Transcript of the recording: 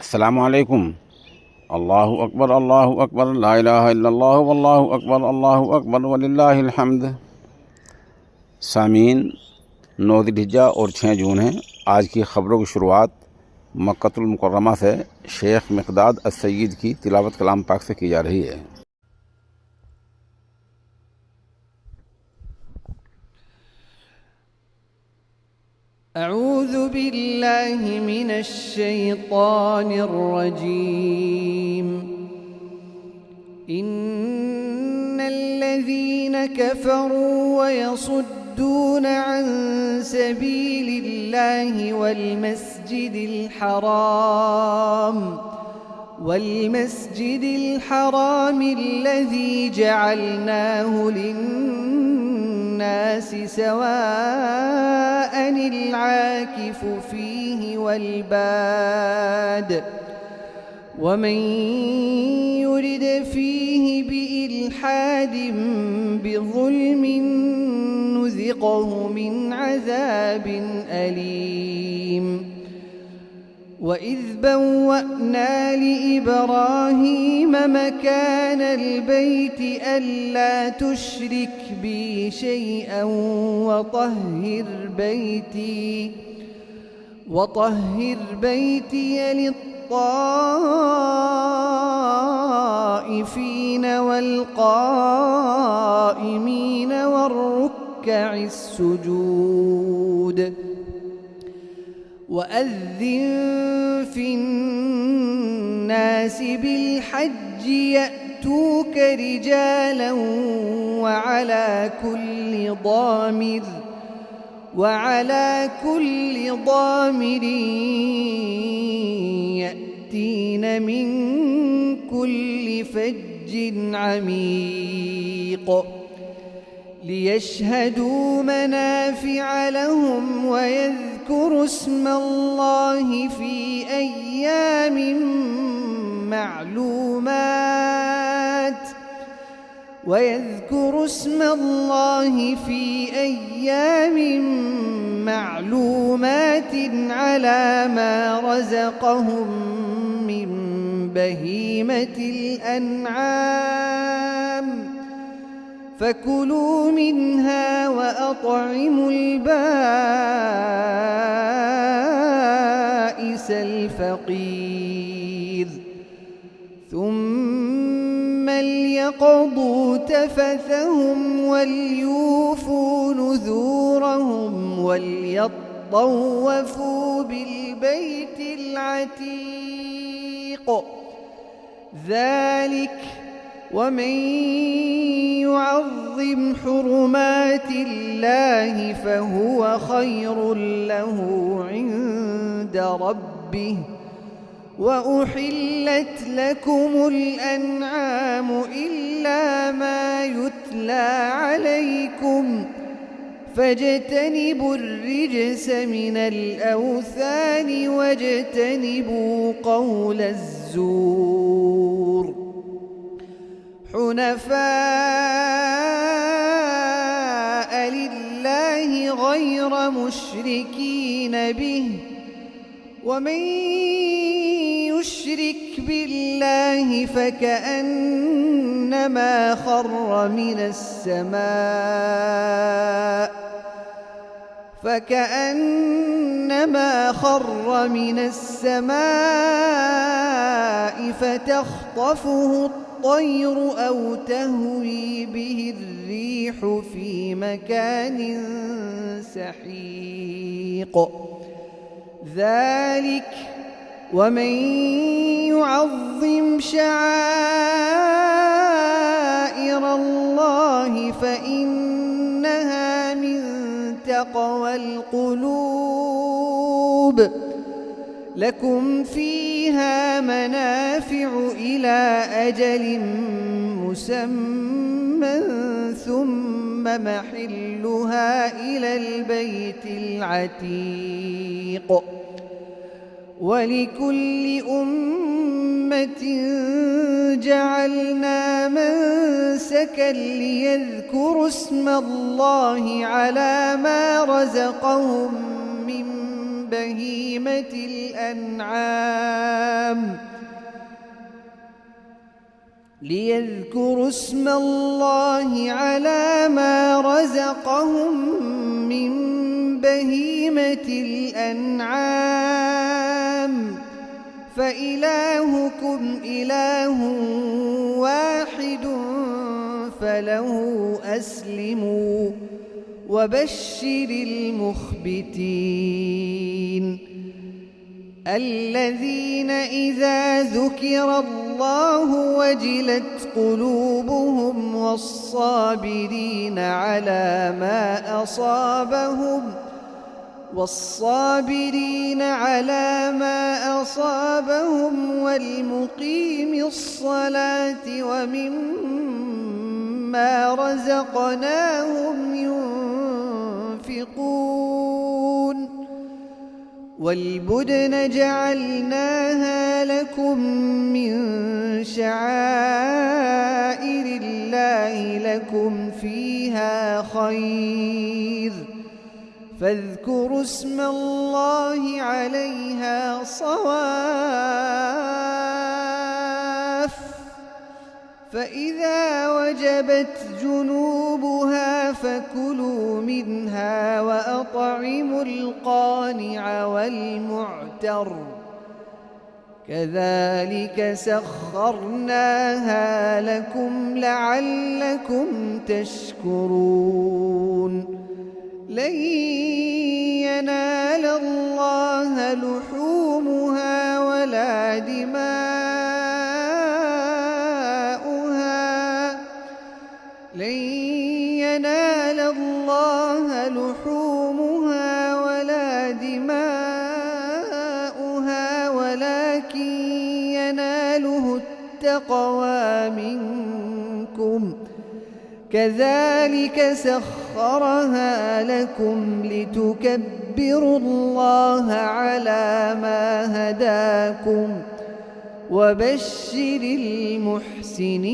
अस्सलामु अलैकुम। अल्लाहु अकबर ला इलाहा इल्लल्लाह वल्लाहु अकबर वलिल्लाहिल हम्द। सामीन, 9 ज़िलहिज्जा और 6 जून है। आज की ख़बरों की शुरुआत मक्कतुल मुकर्रमा से शेख मिक़दाद अस-सय्यद की तिलावत कलाम पाक से की जा रही है। अऊज़ु बिल्लाहि मिनश शैतानिर रजीम। इन्नल्लज़ीना कफ़रू व यसुद्दून अन सबीलिल्लाहि वल्मस्जिदिल हराम الذي جعلناه للناس سواء العاكف فيه والباد ومن يرد فيه بإلحاد بظلم نذقه من عذاب أليم. وإذ بوأنا لإبراهيم مكان البيت ألا تشرك بي شيئا وطهر بيتي للطائفين والقائمين والركع السجود. وأذن في الناس بالحج يأتوك رجالا وعلى كل ضامر يأتين من كل فج عميق ليشهدوا منافع لهم ويذكروا اسم الله في أيام معلومات على ما رزقهم من بهيمة الأنعام فكلوا منها وأطعموا البائس الفقير ثم ليقضوا تفثهم وليوفوا نذورهم وليطوفوا بالبيت العتيق. ذلك ومن يعظم حرمات الله فهو خير له عند ربه. وأحلت لكم الأنعام إلا ما يتلى عليكم فاجتنبوا الرجس من الأوثان واجتنبوا قول الزور حنفاء لله غير مشركين به ومن يشرك بالله فكأنما خر من السماء فتخطفه الطير أو تهوي به الريح في مكان سحيق. ذلك ومن يعظم شعائر الله فإنها من تقوى القلوب. لكم فيها منافع إلى أجل مسمى ثم محلها إلى البيت العتيق. ولكل أمة جعلنا منسكا ليذكروا اسم الله على ما رزقهم من بهيمة الأنعام ليذكروا اسم الله على ما رزقهم من بهيمة الأنعام فإلهكم إله واحد فله أسلموا وبشر المخبتين الذين إذا ذكر الله وجلت قلوبهم والصابرين على ما أصابهم والمقيم الصلاة ومما رزقناهم ينفقون والبدن جعلناها لكم من شعائر الله لكم فيها خير فاذكروا اسم الله عليها صواف فإذا وجبت جنوبها فكلوا منها وأطعموا القانع والمعتر كذلك سخرناها لكم لعلكم تشكرون لن ينال الله لحومها ولا دماؤها ولكن يناله التقوى منكم كذلك سخرها لكم لتكبروا الله على ما هداكم وبشر المحسنين